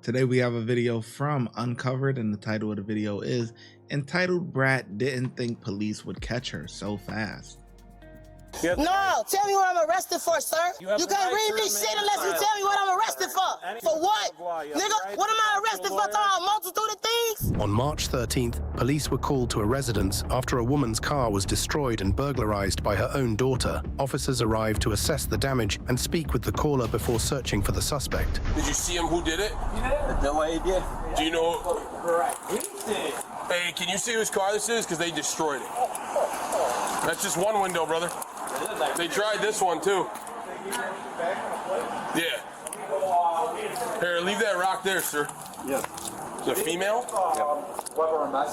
Today we have a video from Uncovered, and the title of the video is entitled "Brat Didn't Think Police Would Catch Her So Fast." No, tell me what I'm arrested for, sir. You can't read me shit unless you tell me what I'm arrested for. For what? Nigga, what am I arrested for? A multitude of things? On March 13th, police were called to a residence after a woman's car was destroyed and burglarized by her own daughter. Officers arrived to assess the damage and speak with the caller before searching for the suspect. Did you see him? Who did it? No idea. Do you know? Right. Hey, can you see whose car this is? Because they destroyed it. That's just one window, brother. They tried this one too. Yeah. Here, leave that rock there, sir. Yeah. Is it a female? Yeah.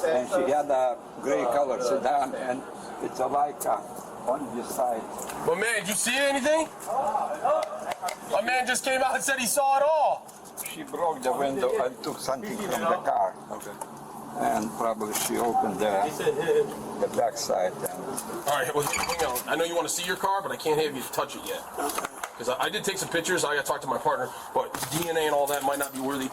And she had a gray color sedan, and it's a Leica on this side. But man, did you see anything? A man just came out and said he saw it all. She broke the window and took something from the car. Okay. And probably she opened the back side. All right, well, hang on. I know you want to see your car, but I can't have you touch it yet. Because I did take some pictures. I got to talk to my partner, but DNA and all that might not be worthy.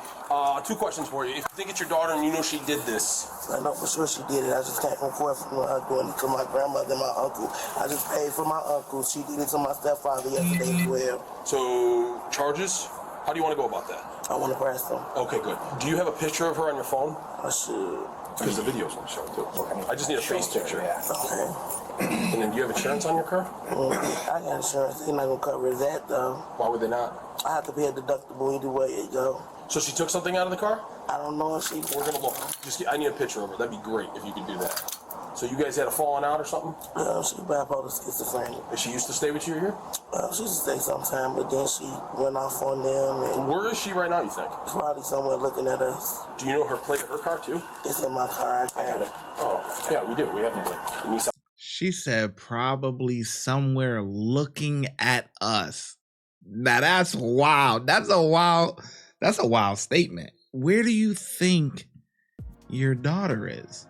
Two questions for you. If you think it's your daughter and you know she did this. I know for sure she did it. I just came from court from going to my grandmother and my uncle. I just paid for my uncle. She did it to my stepfather yesterday as well. So, charges? How do you want to go about that? I want to press them. Okay, good. Do you have a picture of her on your phone? I should. Because the video's on the show, too. Okay. I just need a face picture. Okay. And then do you have insurance on your car? I got insurance. They're not going to cover that, though. Why would they not? I have to pay a deductible either way it go. So she took something out of the car? I don't know if she... We're going to look. I need a picture of her. That'd be great if you could do that. So you guys had a falling out or something? She bipolar schizophrenic. Is she used to stay with you here? She used to stay sometime, but then she went off on them. And where is she right now, you think? Probably somewhere looking at us. Do you know her plate of her car, too? It's in my car. I got it. Oh, yeah, we do. We have the plate. She said probably somewhere looking at us. Now that's wild. That's a wild statement. Where do you think your daughter is?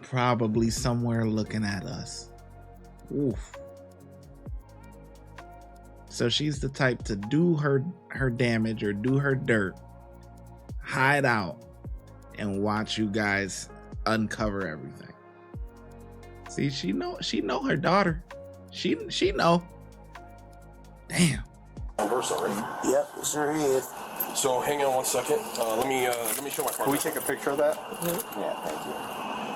Probably somewhere looking at us. Oof. So she's the type to do her damage or do her dirt, hide out, and watch you guys uncover everything. See, she know her daughter. She know. Damn. Yep, it sure is. So hang on one second. Let me show my partner. Can we take a picture of that? Mm-hmm. Yeah, thank you.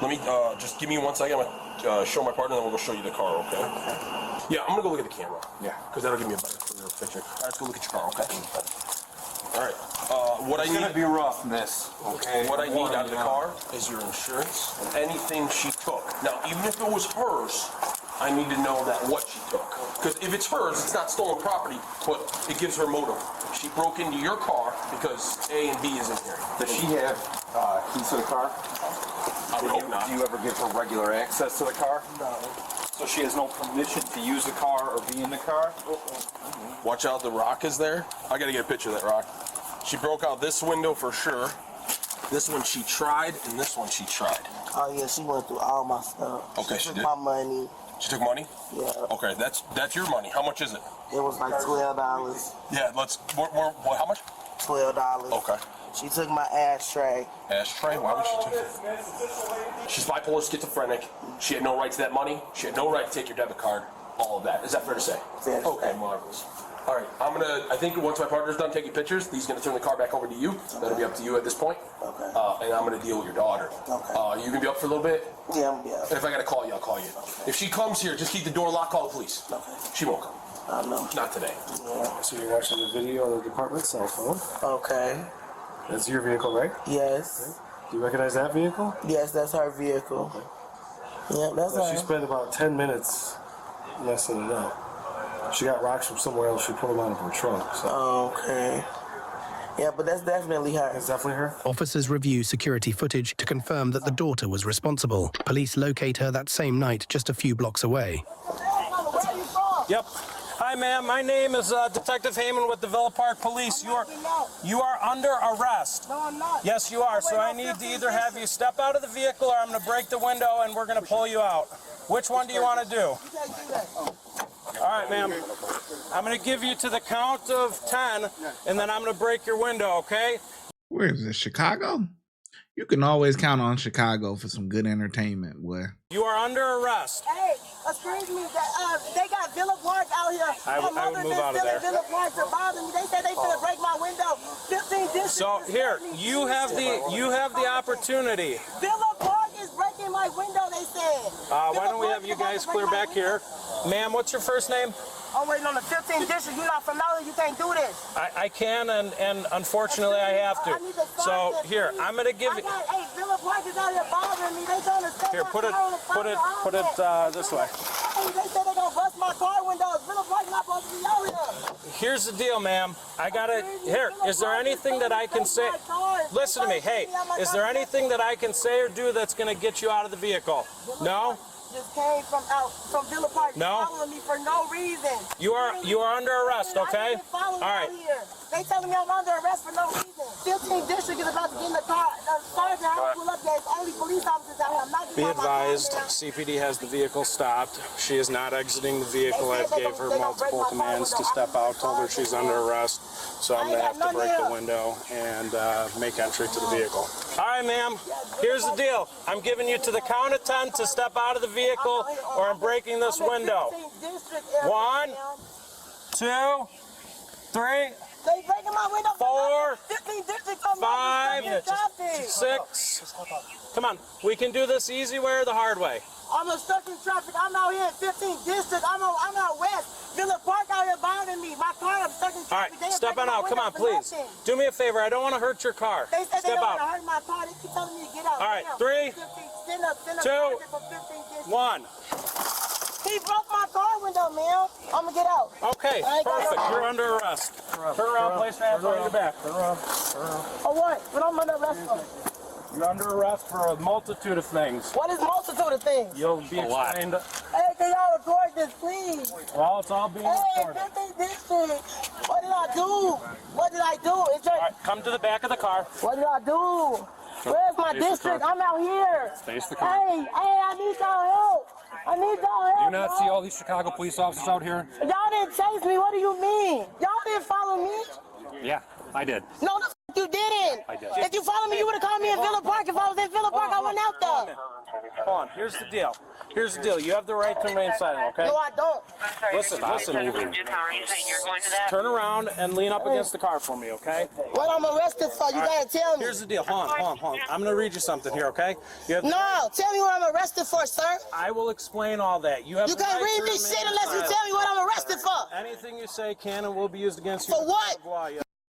Let me just give me 1 second. I'm gonna show my partner, and then we'll go show you the car. Okay? Yeah, I'm gonna go look at the camera. Yeah. Because that'll give me a better clearer picture. All right, let's go look at your car. Okay. All right. What It's gonna be rough, miss. Okay. What I need out of the car is your insurance and anything she took. Now, even if it was hers, I need to know that what she took. Because if it's hers, it's not stolen property, but it gives her motive. She broke into your car because A and B is in here. Does she have keys to the car? I would hope not. Do you ever give her regular access to the car? No. So she has no permission to use the car or be in the car? Watch out, the rock is there. I gotta get a picture of that rock. She broke out this window for sure. This one she tried, and this one she tried. Oh yeah, she went through all my stuff. Okay, she she took did. my money. She took money? Yeah. Okay, that's your money. How much is it? It was like $12. Yeah, how much? $12. Okay. She took my ashtray. Ashtray? Why would she take that? She's bipolar schizophrenic. She had no right to that money. She had no right to take your debit card. All of that. Is that fair to say? Fair to okay, say. marvelous. All right, I think once my partner's done taking pictures, he's gonna turn the car back over to you. Okay. That'll be up to you at this point. Okay. And I'm gonna deal with your daughter. Okay. You gonna be up for a little bit? Yeah, I'm yeah. If I gotta call you, I'll call you. Okay. If she comes here, just keep the door locked, call the police. Okay. She won't come. I know. Not today. Yeah. So you're watching the video on the department cell phone. Okay. That's your vehicle, right? Yes. Okay. Do you recognize that vehicle? Yes, that's her vehicle. Okay. Yeah, that's her. She spent about 10 minutes less than that. She got rocks from somewhere else. She put them out of her trunk. So. Okay. Yeah, but that's definitely her. That's definitely her? Officers review security footage to confirm that the daughter was responsible. Police locate her that same night just a few blocks away. Yep. Hi, ma'am. My name is Detective Heyman with the Villa Park Police. You are under arrest. No, I'm not. Yes, you are. So I need to either have you step out of the vehicle or I'm going to break the window and we're going to pull you out. Which one do you want to do? You can't do that. All right, ma'am. I'm going to give you to the count of 10, and then I'm going to break your window, okay? Where is this, Chicago? You can always count on Chicago for some good entertainment, boy. You are under arrest. Hey, excuse me, they got Villa Park out here. I would move out of there. Villa Park to bother me. They said they finna break my window. 15 districts. So here, you have the opportunity. Villa Park is breaking my window, they said. Why don't we have you guys clear back here? Ma'am, what's your first name? I'm waiting on the 15 district. You're not familiar. You can't do this. I can, and unfortunately I have to. So here, I'm gonna give you. Hey, Villa Park is out here bothering me. They trying to stay. Here, put it this way. Hey, they said they're gonna bust my car windows. Villa Park not supposed to be out here. Here's the deal, ma'am. I gotta. Here, is there anything that I can say? Listen to me. Hey, is there anything that I can say or do that's gonna get you out of the vehicle? No. Just came from Villa Park. No. Following me for no reason. You are under arrest, okay? All right. They telling me I'm under arrest for no reason. 15 district is about to get in the car. Sergeant, I pull up there. It's only police officers out here. I'm not Be advised, CPD has the vehicle stopped. She is not exiting the vehicle. I gave her multiple commands to step out, told her she's under arrest. So I'm going to have to break the window and make entry to the vehicle. All right, ma'am. Here's the deal. I'm giving you to the count of 10 to step out of the vehicle or I'm breaking this window. 1, 2, 3. They breaking my window. 4, 15 districts 5, 6. Come on. We can do this easy way or the hard way. I'm stuck in traffic. I'm out here in 15 districts. I'm out west. Villa Park out here bothering me. My car, I'm stuck in traffic. All right, step on out. Come on, please. Do me a favor. I don't want to hurt your car. They said Step they don't out. want to hurt my car. They keep telling me to get out. All right, 3, 2, 1. He broke my car window, man. I'm going to get out. Okay, perfect. You're under arrest. Turn around, place your hands on your back. Turn around. Oh, what? What am I under arrest for? You're under arrest for a multitude of things. What is multitude of things? You'll be explained. Hey, can y'all record this, please? Well, it's all being recorded. Hey, 15 districts. What did I do? What did I do? All right, come to the back of the car. What did I do? Where's my district? I'm out here. Face the car. Hey, I need y'all help. I need y'all help. Do you not see all these Chicago police officers out here? Y'all didn't chase me. What do you mean? Y'all didn't follow me? Yeah, I did. No, the f you didn't. I did. If you followed me, you would have called me in Villa Park. If I was in Villa Park, I went out there. Hold on. Here's the deal. Here's the deal. You have the right to remain silent, okay? No, I don't. Listen. Turn around and lean up against the car for me, okay? What I'm arrested for, you gotta tell me. Here's the deal. Hold on. I'm going to read you something here, okay? No, tell me what I'm arrested for, sir. I will explain all that. You have. You can't read me shit unless you tell me what I'm arrested for. Anything you say can and will be used against you. For what?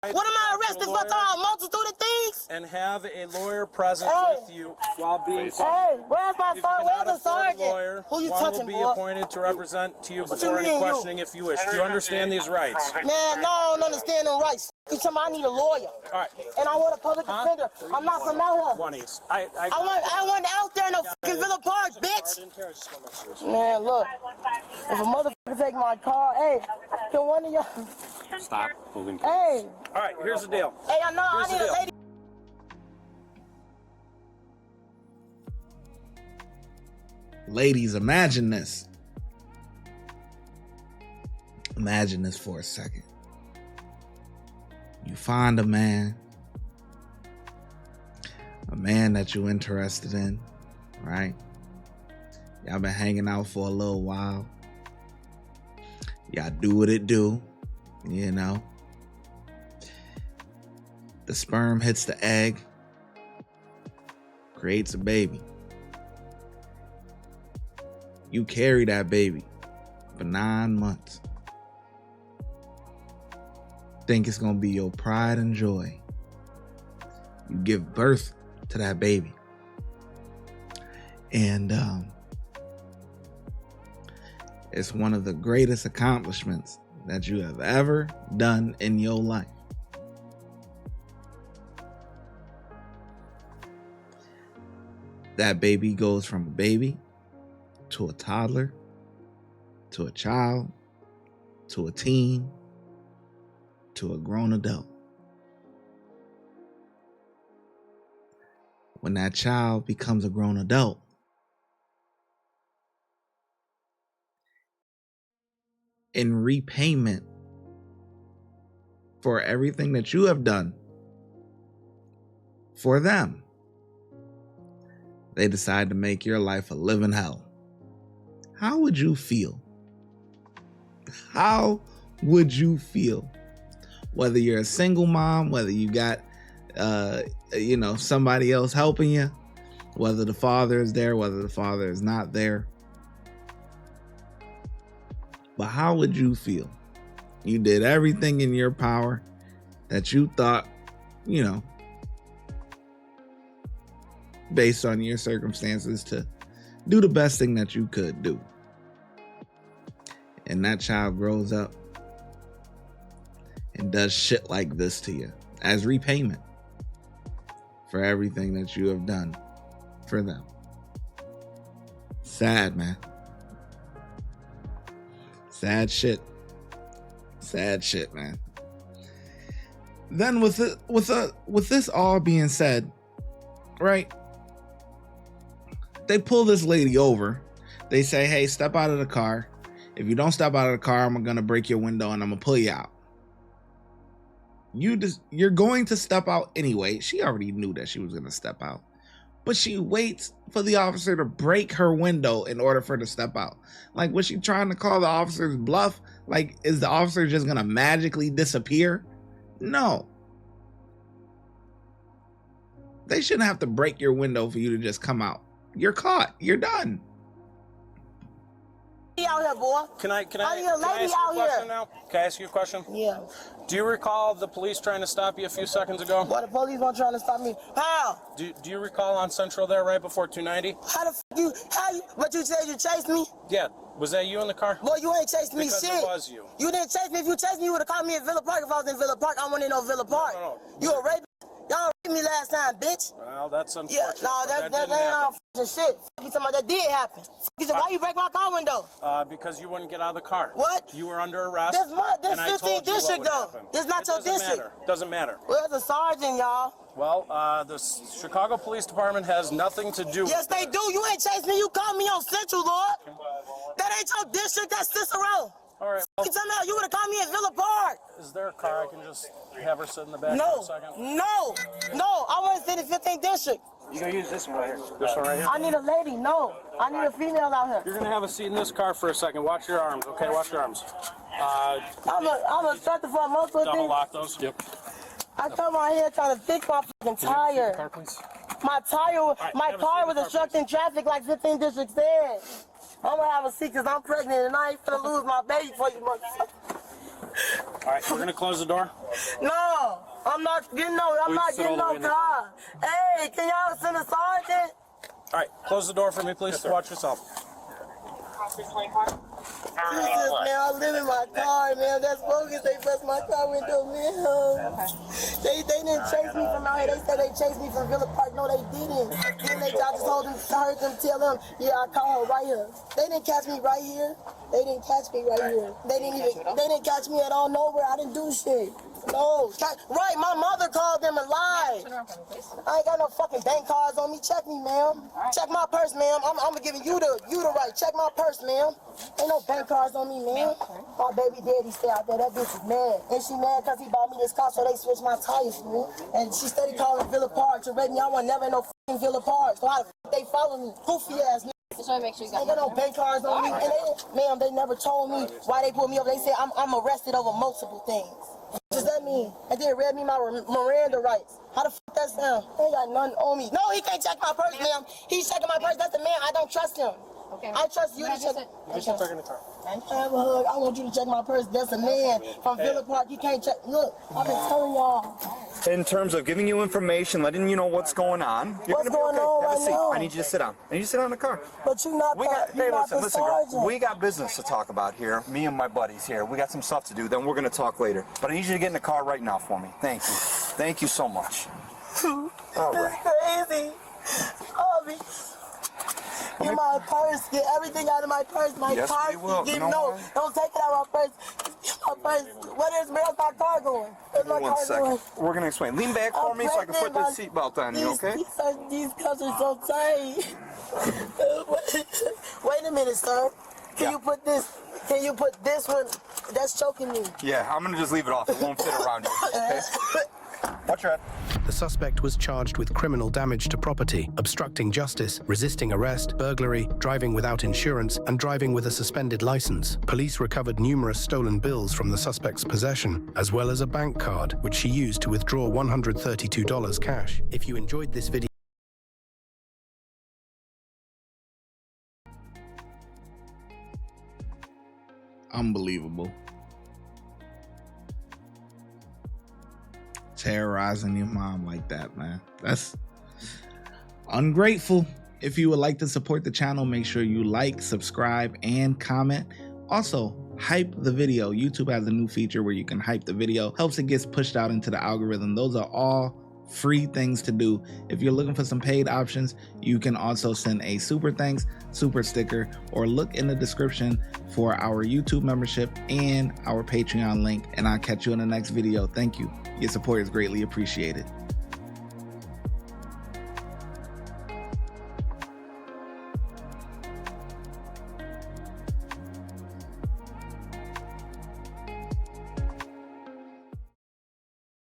What am I arrested for? A multitude of things? And have a lawyer present with you while being. Hey, where's my phone? Where's the sergeant? Lawyer, who you one touching, will be boy? appointed to represent to you What before you any mean, questioning if you wish. Do you understand these rights? Man, no, I don't understand them rights. You tell me I need a lawyer. All right. And I want a public defender. I'm not from out here. One East. I want out there in the fucking Villa Park, bitch. Man, look. If a motherfucker take my car, hey, can one of y'all... Stop moving. Hey. All right, here's the deal. Hey, I know, I need a lady. Ladies, imagine this. Imagine this for a second. You find a man that you're interested in, right? Y'all been hanging out for a little while. Y'all do what it do, you know. The sperm hits the egg, creates a baby. You carry that baby for 9 months. Think it's gonna be your pride and joy. You give birth to that baby. And it's one of the greatest accomplishments that you have ever done in your life. That baby goes from a baby to a toddler, to a child, to a teen, to a grown adult. When that child becomes a grown adult, in repayment for everything that you have done for them, they decide to make your life a living hell. How would you feel? How would you feel? Whether you're a single mom, whether you got, somebody else helping you, whether the father is there, whether the father is not there. But how would you feel? You did everything in your power that you thought, based on your circumstances, to do the best thing that you could do. And that child grows up and does shit like this to you as repayment for everything that you have done for them. Sad, man. Sad shit. Sad shit, man. Then with this all being said, right? They pull this lady over. They say, "Hey, step out of the car. If you don't step out of the car, I'm gonna break your window and I'm gonna pull you out." You're going to step out anyway. She already knew that she was gonna step out, but she waits for the officer to break her window in order for her to step out. Like, was she trying to call the officer's bluff? Like, is the officer just gonna magically disappear? No. They shouldn't have to break your window for you to just come out. You're caught. You're done. Out here, boy. Can I ask you a question now? Can I ask you a question? Yeah. Do you recall the police trying to stop you a few seconds ago? Why the police weren't trying to stop me? How? Do you recall on Central there right before 290? How the but you said you chased me? Yeah. Was that you in the car? Boy, you ain't chased me because shit. It was you. You didn't chase me. If you chased me, you would have caught me in Villa Park. If I was in Villa Park, I wasn't in no Villa Park. No. You a rapist? Y'all raped me last time, bitch. Well, that's unfortunate. Yeah, no, that ain't all f***ing shit. You talking about that did happen. You said, why you break my car window? Because you wouldn't get out of the car. What? You were under arrest. This 15th district, though. This not your district. Doesn't matter. Well, there's a sergeant, y'all. Well, the Chicago Police Department has nothing to do with Yes, they do. You ain't chasing me. You called me on Central, Lord. That ain't your district. That's Cicero. All right. You talking about you would have called me in Villa Park. Is there a car I can just have her sit in the back No, for a second? no. I want to sit in 15th district. You're going to use this one right here. This one right here? I need a lady. No, I need a female out here. You're going to have a seat in this car for a second. Watch your arms, okay? Watch your arms. I'm a instructor for multiple things. Double lock those. Yep. I come out here trying to fix my fucking tire. Car, please. My car was obstructing traffic like 15th district said. I'm gonna have a seat because I'm pregnant and I ain't finna lose my baby for you, motherfucker. All right, we're gonna close the door. No, I'm not getting no car. Hey, can y'all send a sergeant? All right, close the door for me, please. Watch yourself. Jesus, man, I live in my car, man. That's bogus. They bust my car window, man. They didn't chase me from out here. They said they chased me from Villa Park. No, they didn't. Then I just heard them tell them, yeah, I caught her right here. They didn't catch me right here. They didn't catch me right here. They didn't catch me at all nowhere. I didn't do shit. No. Right, my mother called them and lied. I ain't got no fucking bank cards on me. Check me, ma'am. Check my purse, ma'am. I'm giving you the right. Check my purse, ma'am. Ain't no bank cards on me, man. My baby daddy stay out there. That bitch is mad. And she mad because he bought me this car, so they switched my tires for me. And she steady calling Villa Park to rape me. I was never in no fucking Villa Park. So how the fuck they follow me? Goofy ass nigga. Just want to make sure you got ain't got no bank cards on me. And they never told me why they pulled me over. They said I'm arrested over multiple things. What does that mean? And then read me my Miranda rights. How the fuck that sound? He ain't got nothing on me. No, he can't check my purse, ma'am. He's checking my purse. That's the man. I don't trust him. Okay. I trust you to check. Just sit back in the car. Have a hug. I want you to check my purse. That's a man from Villa Park. He can't check. Look, I've been telling y'all. In terms of giving you information, letting you know what's going on. What's going on Have a right seat. now? I need you to sit down. I need you to sit down in the car. But you're not Listen, the girl. sergeant. We got business to talk about here. Me and my buddies here. We got some stuff to do. Then we're going to talk later. But I need you to get in the car right now for me. Thank you. Thank you so much. All right. It's crazy. Get my purse. Get everything out of my purse. My Yes, car. we will. Get, You know no, what? don't take it out of my purse. Get my purse. Where's my car going? Where's my One car second. going? We're going to explain. Lean back for me so I can put the seatbelt on you, okay? These cuffs are so tight. Wait a minute, sir. Can you put this Can you put this one? That's choking me. Yeah, I'm gonna just leave it off. It won't fit around you. Okay? Watch your head. The suspect was charged with criminal damage to property, obstructing justice, resisting arrest, burglary, driving without insurance, and driving with a suspended license. Police recovered numerous stolen bills from the suspect's possession, as well as a bank card, which she used to withdraw $132 cash. If you enjoyed this video, unbelievable. Terrorizing your mom like that, man. That's ungrateful. If you would like to support the channel, make sure you like, subscribe, and comment. Also, hype the video. YouTube has a new feature where you can hype the video. Helps it gets pushed out into the algorithm. Those are all free things to do. If you're looking for some paid options, you can also send a super thanks, super sticker, or look in the description for our YouTube membership and our Patreon link. And I'll catch you in the next video. Thank you. Your support is greatly appreciated.